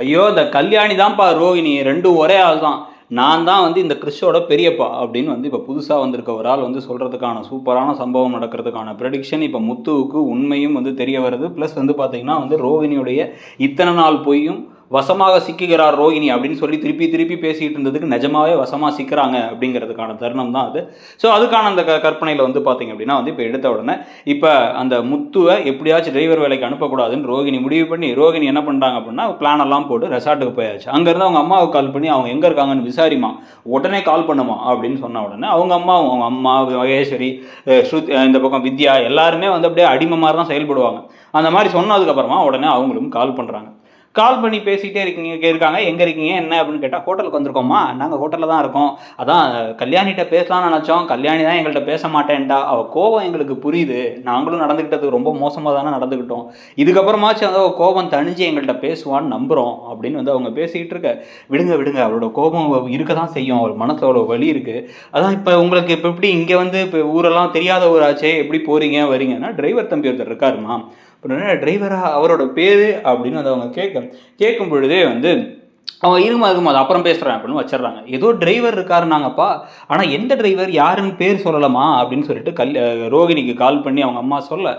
ஐயோ இந்த கல்யாணி தான்ப்பா ரோகிணி, ரெண்டும் ஒரே ஆள் தான். நான் தான் வந்து இந்த கிறிஷோட பெரியப்பா அப்படின்னு வந்து இப்போ புதுசாக வந்திருக்க ஒரு ஆள் வந்து சொல்கிறதுக்கான சூப்பரான சம்பவம் நடக்கிறதுக்கான ப்ரெடிக்ஷன் இப்போ முத்துவுக்கு உண்மையும் வந்து தெரிய வருது. ப்ளஸ் வந்து பார்த்திங்கன்னா வந்து ரோகிணியுடைய இத்தனை நாள் பொய்யும் வசமாக சிக்குகிறார் ரோகிணி அப்படின்னு சொல்லி திருப்பி திருப்பி பேசிகிட்டு இருந்ததுக்கு நிஜமாவே வசமாக சிக்கிறாங்க அப்படிங்கிறதுக்கான தருணம் தான் அது. ஸோ அதுக்கான அந்த கற்பனையில் வந்து பார்த்திங்க அப்படின்னா வந்து இப்போ எடுத்த உடனே இப்போ அந்த முத்துவை எப்படியாச்சும் டிரைவர் வேலைக்கு அனுப்பக்கூடாதுன்னு ரோகிணி முடிவு பண்ணி ரோகிணி என்ன பண்ணுறாங்க அப்படின்னா பிளான் எல்லாம் போட்டு ரெசார்ட்டுக்கு போயாச்சு. அங்கேருந்து அவங்க அம்மாவுக்கு கால் பண்ணி அவங்க எங்கே இருக்காங்கன்னு விசாரிமா, உடனே கால் பண்ணுமா அப்படின்னு சொன்ன உடனே அவங்க அம்மா மகேஸ்வரி, இந்த பக்கம் வித்யா எல்லாருமே வந்து அப்படியே அடிமை மாதிரி தான் செயல்படுவாங்க. அந்த மாதிரி சொன்னதுக்கப்புறமா உடனே அவங்களும் கால் பண்ணுறாங்க. கால் பண்ணி பேசிகிட்டே இருக்காங்க. எங்கே இருக்கீங்க என்ன அப்படின்னு கேட்டால் ஹோட்டலுக்கு வந்திருக்கோம்மா, நாங்கள் ஹோட்டலில் தான் இருக்கோம். அதான் கல்யாணிகிட்ட பேசலாம்னு நினச்சோம், கல்யாணி தான் எங்கள்கிட்ட பேச மாட்டேன்ட்டா. அவள் கோபம் எங்களுக்கு புரியுது, நாங்களும் நடந்துக்கிட்டது ரொம்ப மோசமாக தானே நடந்துக்கிட்டோம். இதுக்கப்புறமாச்சும் வந்து அவள் கோபம் தணிஞ்சு எங்கள்கிட்ட பேசுவான்னு நம்புகிறோம் அப்படின்னு வந்து அவங்க பேசிக்கிட்டு இருக்க. விடுங்க அவளோட கோபம் இருக்க தான் செய்யும், அவள் மனசில் அவ்வளோ வலி இருக்குது. அதான் இப்போ உங்களுக்கு இப்போ எப்படி இங்கே வந்து இப்போ ஊரெல்லாம் தெரியாத ஊராச்சே, எப்படி போகிறீங்க வரீங்கன்னா டிரைவர் தம்பி ஒருத்தர் இருக்காருமா, டிரைவரா அவரோட பேர் அப்படின்னு வந்து அவங்க கேட்கும் பொழுதே வந்து அவங்க இருமா அது அப்புறம் பேசுகிறேன் அப்படின்னு வச்சிடறாங்க. ஏதோ டிரைவர் இருக்காருனாங்கப்பா, ஆனால் எந்த டிரைவர் யாருன்னு பேர் சொல்லலாமா அப்படின்னு சொல்லிட்டு ரோகிணிக்கு கால் பண்ணி அவங்க அம்மா சொல்ல,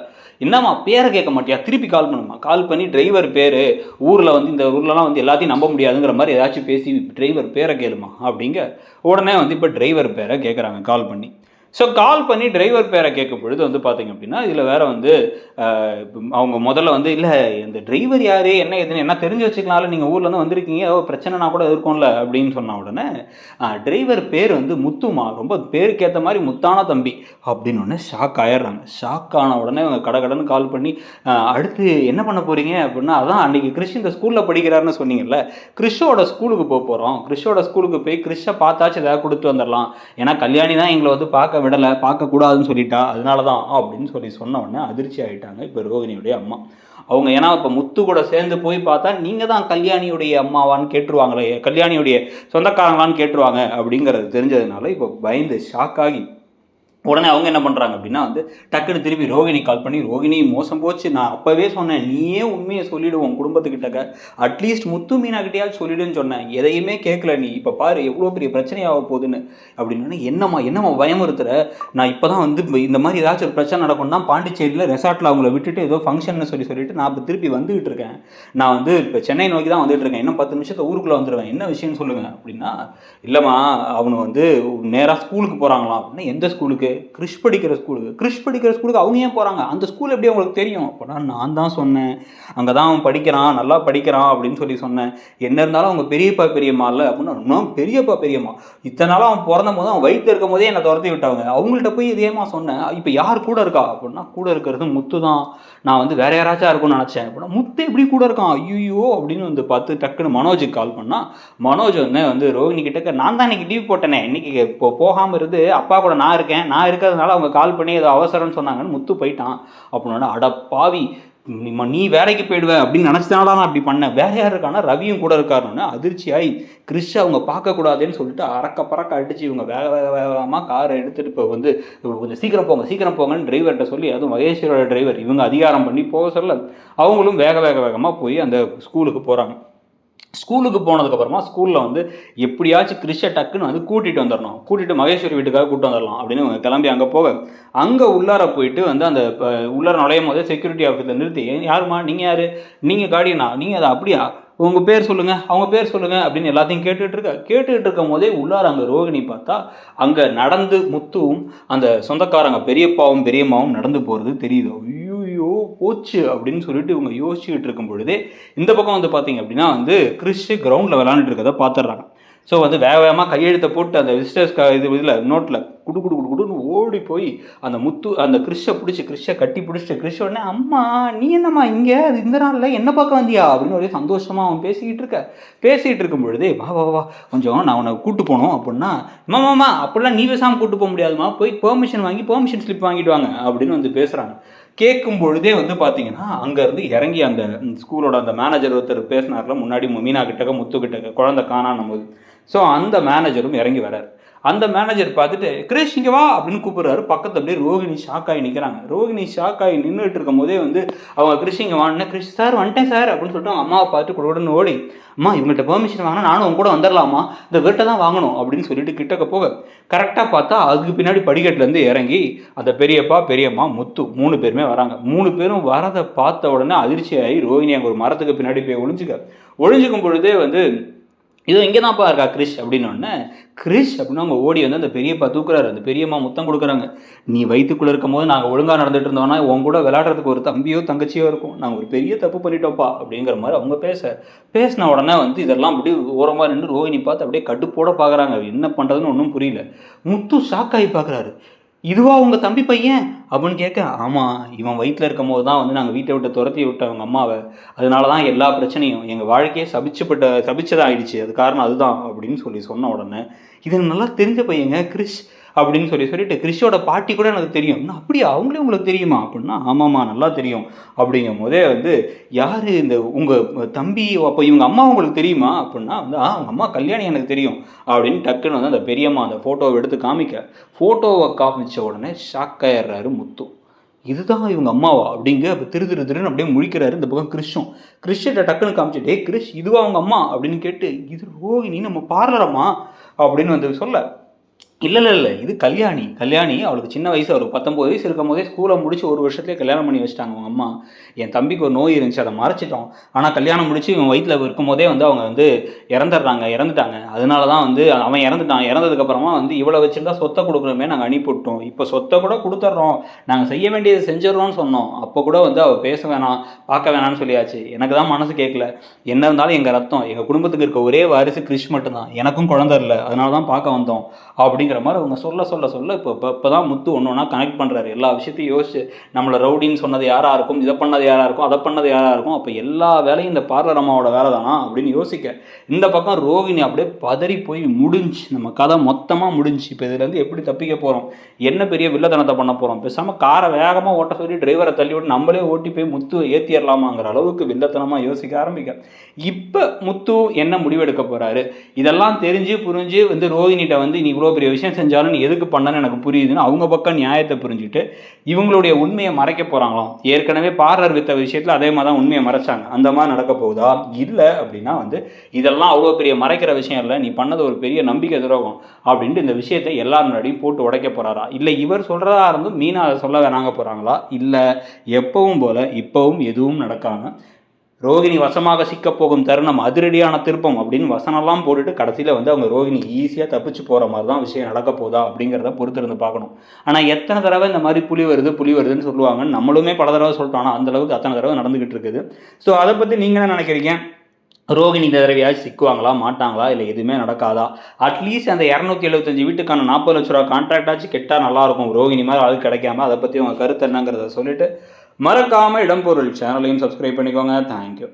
என்னம்மா பேரை கேட்க மாட்டியா, திருப்பி கால் பண்ணுமா, கால் பண்ணி டிரைவர் பேர் ஊரில் வந்து இந்த ஊர்லலாம் வந்து எல்லாத்தையும் நம்ப முடியாதுங்கிற மாதிரி ஏதாச்சும் பேசி டிரைவர் பேரை கேளுமா அப்படிங்க. உடனே வந்து இப்போ டிரைவர் பேரை கேட்குறாங்க கால் பண்ணி. ஸோ கால் பண்ணி டிரைவர் பேரை கேட்கும் பொழுது வந்து பார்த்திங்க அப்படின்னா இதில் வேறு வந்து அவங்க முதல்ல வந்து இல்லை இந்த டிரைவர் யார் என்ன எதுன்னு என்ன தெரிஞ்சு வச்சுக்கலாம்ல, நீங்கள் ஊர்லேருந்து வந்திருக்கீங்க, ஏதோ பிரச்சனைனா கூட இருக்கும்ல அப்படின்னு சொன்ன உடனே டிரைவர் பேர் வந்து முத்துமா, ரொம்ப பேருக்கு ஏற்ற மாதிரி முத்தான தம்பி அப்படின்னு உடனே ஷாக் ஆயிடுறாங்க. ஷாக் ஆன உடனே அவங்க கடன்னு கால் பண்ணி அடுத்து என்ன பண்ண போகிறீங்க அப்படின்னா, அதான் அன்றைக்கி கிறிஷ் இந்த ஸ்கூலில் படிக்கிறாருன்னு சொன்னீங்கல்ல, கிறிஷோட ஸ்கூலுக்கு போகிறோம், கிறிஷோட ஸ்கூலுக்கு போய் கிறிஷை பார்த்தாச்சும் ஏதாவது கொடுத்து வந்துடலாம், ஏன்னா கல்யாணி தான் எங்களை வந்து பார்க்க விடலை, பார்க்கக்கூடாதுன்னு சொல்லிட்டா, அதனால தான் அப்படின்னு சொன்ன உடனே அதிர்ச்சி ஆகிட்டாங்க இப்போ ரோகிணியுடைய அம்மா. அவங்க ஏன்னா இப்போ முத்து கூட சேர்ந்து போய் பார்த்தா நீங்கள் தான் கல்யாணியுடைய அம்மாவான்னு கேட்டுருவாங்களே, கல்யாணியுடைய சொந்தக்காரங்களான்னு கேட்டுருவாங்க அப்படிங்கிறது தெரிஞ்சதுனால இப்போ பயந்து ஷாக் ஆகி உடனே அவங்க என்ன பண்ணுறாங்க அப்படின்னா வந்து டக்குன்னு திருப்பி ரோகிணி கால் பண்ணி, ரோகிணி மோசம் போச்சு, நான் அப்போவே சொன்னேன் நீயே உண்மையை சொல்லிவிடுவோம் குடும்பத்துக்கிட்டக்க, அட்லீஸ்ட் முத்து மீனாக்கிட்டையாவது சொல்லிடுன்னு சொன்னேன், எதையுமே கேட்கல நீ, இப்போ பாரு எவ்வளோ பெரிய பிரச்சனையாக போகுதுன்னு அப்படின்னு. என்னம்மா பயமுறுத்துற, நான் இப்போ தான் வந்து இந்த மாதிரி ஏதாச்சும் ஒரு பிரச்சனை நடக்கும்னா பாண்டிச்சேரியில் ரெசார்ட்டில் அவங்கள விட்டுட்டு ஏதோ ஃபங்க்ஷன்னு சொல்லிட்டு நான் இப்போ திருப்பி வந்துகிட்டு இருக்கேன், நான் வந்து இப்போ சென்னை நோக்கி தான் வந்துட்டு இருக்கேன், இன்னும் 10 நிமிஷத்தை ஊருக்குள்ளே வந்துடுவேன், என்ன விஷயம்னு சொல்லுங்கள் அப்படின்னா. இல்லைம்மா அவனு வந்து நேராக ஸ்கூலுக்கு போகிறாங்களாம் அப்படின்னா. எந்த ஸ்கூலுக்கு? கிறிஷ் படிக்கிற ஸ்கூலுக்கு அவங்க ஏன் போகிறாங்க, அந்த ஸ்கூல் எப்படி அவங்களுக்கு தெரியும் அப்படின்னா. நான் தான் சொன்னேன், அங்கே தான் அவன் படிக்கிறான், நல்லா படிக்கிறான் அப்படின்னு சொன்னேன், என்ன இருந்தாலும் அவங்க பெரியப்பா பெரியம்மா இல்லை அப்படின்னா. இன்னும் பெரியப்பா பெரியம்மா இத்தனை நாளும் அவன் பிறந்த போது அவன் வயிற்று இருக்கும் போதே என்னை துரத்தி விட்டாங்க, அவங்கள்ட்ட போய் இதேமா சொன்னேன், இப்போ யார் கூட இருக்கா அப்படின்னா. கூட இருக்கிறது முத்து தான், நான் வந்து வேற யாராச்சும் இருக்கும்னு நினச்சேன் அப்படின்னா. முத்து எப்படி கூட இருக்கான், ஐயோ அப்படின்னு வந்து பார்த்து டக்குன்னு மனோஜுக்கு கால் பண்ணால். மனோஜ் வந்து ரோஹிணி கிட்ட நான் தான் இன்னைக்கு லீவ் போட்டேனே, இன்னைக்கு இப்போ போகாமல் இருந்து அப்பா கூட நான் இருக்கிறதுனால அவங்க கால் பண்ணி ஏதோ அவசரம்னு சொன்னாங்கன்னு முத்து போயிட்டான் அப்படின்னா. அட பாவி, நீ வேலைக்கு போயிடுவேன் அப்படின்னு நினச்சதுனால நான் அப்படி பண்ணேன், வேற யார் இருக்கானா ரவியும் கூட இருக்காருன்னு அதிர்ச்சியாகி கிறிஷ் அவங்க பார்க்கக்கூடாதுன்னு சொல்லிட்டு பறக்க அடிச்சு இவங்க வேகமாக காரை எடுத்துகிட்டு இப்போ வந்து கொஞ்சம் சீக்கிரம் போங்கன்னு டிரைவர்கிட்ட சொல்லி, அதுவும் மகேஸ்வரோட டிரைவர் இவங்க அதிகாரம் பண்ணி போக சொல்ல அவங்களும் வேகமாக போய் அந்த ஸ்கூலுக்கு போகிறாங்க. ஸ்கூலுக்கு போனதுக்கப்புறமா ஸ்கூலில் வந்து எப்படியாச்சும் கிறிஷை டக்குன்னு வந்து கூட்டிகிட்டு மகேஸ்வரி வீட்டுக்காக கூப்பிட்டு வந்துடலாம் அப்படின்னு கிளம்பி அங்கே போக, அங்கே உள்ளார போயிட்டு வந்து அந்த உள்ளார நுழையும் போதே செக்யூரிட்டி ஆஃபீஸில் நிறுத்தி, யாருமா நீங்கள் யார், நீங்கள் கார்டியனா, நீங்கள் அதை அப்படியா, உங்கள் பேர் சொல்லுங்கள், அவங்க பேர் சொல்லுங்கள் அப்படின்னு எல்லாத்தையும் கேட்டுட்டு இருக்கும் போதே உள்ளார அங்கே ரோகிணி பார்த்தா அங்கே நடந்து முத்துவும் அந்த சொந்தக்காரங்க பெரியப்பாவும் பெரியம்மாவும் நடந்து போகிறது தெரியுது. ஐயோ போச்சு அப்படின்னு சொல்லிட்டு இவங்க யோசிச்சுக்கிட்டு இருக்கும் பொழுதே இந்த பக்கம் வந்து பார்த்தீங்க அப்படின்னா வந்து கிறிஷ் கிரவுண்டில் விளாண்டுட்டு இருக்கதை பார்த்துடுறாங்க. ஸோ வந்து வேகமாக கையெழுத்தை போட்டு அந்த விசிட்டர்ஸ் இதில் நோட்டில் குடுன்னு ஓடி போய் அந்த கிறிஷை கட்டி பிடிச்சிட்டு கிறிஷ் உடனே, அம்மா நீ என்னம்மா இங்கே இந்த நாளில் என்ன பார்க்க வந்தியா அப்படின்னு ஒரே சந்தோஷமாக அவன் பேசிகிட்டு இருக்கும் பொழுதே, வா கொஞ்சம் நான் உன்னை கூட்டு போனோம் அப்படின்னா. மாமா அப்படிலாம் நீ பேசாமல் கூட்டு போக முடியாதுமா, போய் பெர்மிஷன் ஸ்லிப் வாங்கிட்டு வாங்க அப்படின்னு வந்து பேசுகிறாங்க. கேட்கும் பொழுதே வந்து பார்த்தீங்கன்னா அங்கேருந்து இறங்கி அந்த ஸ்கூலோட அந்த மேனேஜர் ஒருத்தர் பேசினார்ல முன்னாடி மீனா கிட்டக்க முத்து கிட்டக்க குழந்தை காணானும் போது, ஸோ அந்த மேனேஜரும் இறங்கி வரார். அந்த மேனேஜர் பார்த்துட்டு கிரிஷ் இங்கே வா அப்படின்னு கூப்பிடுறாரு. பக்கத்தில் அப்படியே ரோகிணி ஷாக் ஆகி நிற்கிறாங்க. ரோகிணி ஷாக் ஆகி நின்றுட்டு இருக்கும் போதே வந்து அவங்க கிரிஷ் இங்கே வாங்கினேன், கிரிஷ் சார் வந்துட்டேன் சார் அப்படின்னு சொல்லிட்டு அவங்க அம்மாவை பார்த்துட்டு கூட ஓடி, அம்மா இவங்கள்ட்ட பெர்மிஷன் வாங்கினா நானும் அவங்க கூட வந்துடலாமா, இந்த வீட்டை தான் வாங்கணும் அப்படின்னு சொல்லிட்டு கிட்டக்க போக கரெக்டாக பார்த்தா அதுக்கு பின்னாடி படிக்கட்டுலேருந்து இறங்கி அந்த பெரியப்பா பெரியம்மா முத்து 3 பேருமே வராங்க. 3 பேரும் வரதை பார்த்த உடனே அதிர்ச்சியாகி ரோகிணி அங்கே ஒரு மரத்துக்கு பின்னாடி போய் ஒளிஞ்சிக்கும் பொழுதே வந்து இதோ இங்கே தான்ப்பா இருக்கா கிரிஷ் அப்படின்னோடனே கிரிஷ் அப்படின்னு அவங்க ஓடி வந்து அந்த பெரியப்பா தூக்குறாரு. அந்த பெரியம்மா முத்தம் கொடுக்குறாங்க. நீ வயிற்றுக்குள்ளே இருக்கும் போது நாங்கள் ஒழுங்காக நடந்துட்டு இருந்தோம்னா உங்க கூட விளையாடுறதுக்கு ஒரு தம்பியோ தங்கச்சியோ இருக்கும், நாங்கள் ஒரு பெரிய தப்பு பண்ணிட்டோம்ப்பா அப்படிங்கிற மாதிரி அவங்க பேசின உடனே வந்து இதெல்லாம் அப்படியே ஓரமாக நின்று ரோஹிணி பார்த்து அப்படியே கட்டுப்போட பார்க்குறாங்க. என்ன பண்ணுறதுன்னு ஒன்றும் புரியல. முத்து ஷாக்காகி பார்க்குறாரு. இதுவா உங்கள் தம்பி பையன் அப்படின்னு கேட்க, ஆமாம் இவன் வயிற்றில் இருக்கும் போது தான் வந்து நாங்கள் வீட்டை விட்டு துரத்தி விட்டோம் அவங்க அம்மாவை, அதனால தான் எல்லா பிரச்சனையும் எங்கள் வாழ்க்கையே சபிச்சதாக ஆயிடுச்சு, அது காரணம் அதுதான் அப்படின்னு சொன்ன உடனே இது நல்லா தெரிஞ்ச பையங்க கிரிஷ் அப்படின்னு சொல்லிட்டு கிரிஷோட பாட்டி கூட எனக்கு தெரியும். அப்படியே அவங்களே உங்களுக்கு தெரியுமா அப்படின்னா, ஆமாம்மா நல்லா தெரியும் அப்படிங்கும் போதே வந்து யார் இந்த உங்கள் தம்பி, அப்போ இவங்க அம்மா உங்களுக்கு தெரியுமா அப்படின்னா வந்து அவங்க அம்மா கல்யாணி எனக்கு தெரியும் அப்படின்னு டக்குன்னு வந்து அந்த பெரியம்மா அந்த ஃபோட்டோவை எடுத்து ஃபோட்டோவை காமிச்ச உடனே ஷாக் ஆயிடுறாரு முத்து. இதுதான் இவங்க அம்மாவா அப்படிங்க அப்போ திருன்னு அப்படியே முழிக்கிறாரு. இந்த பக்கம் கிறிஷ்கிட்ட டக்குன்னு காமிச்சிட்டு கிரிஷ் இதுவா அவங்க அம்மா அப்படின்னு கேட்டு, இது ரோஹிணி நம்ம பார்லரம்மா அப்படின்னு வந்து சொல்ல, இல்லை இது கல்யாணி அவளுக்கு சின்ன வயசு, அவருக்கு 19 வயசு இருக்கும் போதே ஸ்கூலை முடிச்சு 1 வருஷத்துலேயே கல்யாணம் பண்ணி வச்சுட்டாங்க அவங்க அம்மா. என் தம்பிக்கு ஒரு நோய் இருந்துச்சு, அதை மறைச்சிட்டோம். ஆனால் கல்யாணம் முடிச்சு இவன் வயிற்றில் இருக்கும் போதே வந்து அவங்க வந்து இறந்துட்டாங்க. அதனால தான் வந்து அவன் இறந்ததுக்கப்புறமா வந்து இவ்வளோ வச்சுருந்தா சொத்தை கொடுக்கணுமே நாங்கள் அனுப்பிவிட்டோம். இப்போ சொத்தை கூட கொடுத்துட்றோம், நாங்கள் செய்ய வேண்டியது செஞ்சிடறோம்னு சொன்னோம். அப்போ கூட வந்து அவள் பேச வேணாம் பார்க்க வேணாம்னு சொல்லியாச்சு. எனக்கு தான் மனசு கேட்கல. என்ன இருந்தாலும் எங்கள் ரத்தம், எங்கள் குடும்பத்துக்கு இருக்க ஒரே வாரிசு கிரிஷ் மட்டும்தான், எனக்கும் குழந்தை இல்லை, அதனால தான் பார்க்க வந்தோம் அப்படிங்கிற மாதிரி அவங்க சொல்ல இப்போ தான் முத்து ஒன்றா கனெக்ட் பண்ணுறாரு. எல்லா விஷயத்தையும் யோசிச்சு நம்மளை ரவுடின்னு சொன்னது யாராக இருக்கும், இதை பண்ணது யாராக இருக்கும், அதை பண்ணது யாராக இருக்கும், அப்போ எல்லா வேலையும் இந்த பார்லர் அம்மாவோட வேலை தானா அப்படின்னு யோசிக்க, இந்த பக்கம் ரோஹிணி அப்படியே பதறி போய் முடிஞ்சு நம்ம கதை மொத்தமாக முடிஞ்சு. இப்போ இதுலேருந்து எப்படி தப்பிக்க போகிறோம், என்ன பெரிய வில்லத்தனத்தை பண்ண போகிறோம், பேசாமல் காரை வேகமாக ஓட்ட சொல்லி டிரைவரை தள்ளி விட்டு நம்மளே ஓட்டி போய் முத்து ஏற்றிடலாமாங்கிற அளவுக்கு வில்லத்தனமாக யோசிக்க ஆரம்பிக்க, இப்போ முத்து என்ன முடிவெடுக்க போகிறாரு, இதெல்லாம் தெரிஞ்சு புரிஞ்சு வந்து ரோஹிணிகிட்ட வந்து நீ இவ்வளோ பெரிய விஷயம் செஞ்சாலும் நீ எதுக்கு பண்ணன்னு எனக்கு புரியுதுன்னு அவங்க பக்கம் நியாயத்தை புரிஞ்சுட்டு இவங்களுடைய உண்மையை மறைக்க போகிறாங்களாம். ஏற்கனவே பார்லர் வித்த விஷயத்தில் அதே மாதிரி தான் உண்மையை மறைச்சாங்க. அந்த மாதிரி நடக்க போகுதா, இல்லை அப்படின்னா வந்து இதெல்லாம் அவ்வளோ பெரிய மறைக்கிற விஷயம் இல்லை, நீ பண்ணது ஒரு பெரிய நம்பிக்கை துரோகம் அப்படின்ட்டு இந்த விஷயத்தை எல்லாரும் முன்னாடியும் போட்டு உடைக்க போகிறாரா, இல்லை இவர் சொல்கிறதா இருந்தும் மீனா அதை சொல்ல வேணாங்க போகிறாங்களா, இல்லை எப்பவும் போல் இப்போவும் எதுவும் நடக்காமல் ரோஹிணி வசமாக சிக்கப்போகும் தருணம் அதிரடியான திருப்பம் அப்படின்னு வசனம்லாம் போட்டுட்டு கடைசியில் வந்து அவங்க ரோஹிணி ஈஸியாக தப்பிச்சு போகிற மாதிரி தான் விஷயம் நடக்க போதா அப்படிங்கிறத பொறுத்திருந்து பார்க்கணும். ஆனால் எத்தனை தடவை இந்த மாதிரி புலி வருதுன்னு சொல்லுவாங்க, நம்மளுமே பல தடவை சொல்லிட்டோம். ஆனால் அந்தளவுக்கு அத்தனை தடவை நடந்துக்கிட்டு இருக்குது. ஸோ அதை பற்றி நீங்கள் என்ன நினைக்கிறீங்க? ரோஹிணி இந்த தடவையாச்சும் சிக்குவாங்களா மாட்டாங்களா, இல்லை எதுவுமே நடக்காதா? அட்லீஸ்ட் அந்த 275 வீட்டுக்கான 40 லட்ச ரூபா கான்ட்ராக்டாச்சும் கெட்டால் நல்லாயிருக்கும், ரோஹிணி மாதிரி ஆள் கிடைக்காம. அதை பற்றி உங்கள் கருத்து என்னங்கிறத சொல்லிவிட்டு மறக்காமல் இடம்பொருள் சேனலையும் சப்ஸ்கிரைப் பண்ணிக்கோங்க. தேங்க்யூ.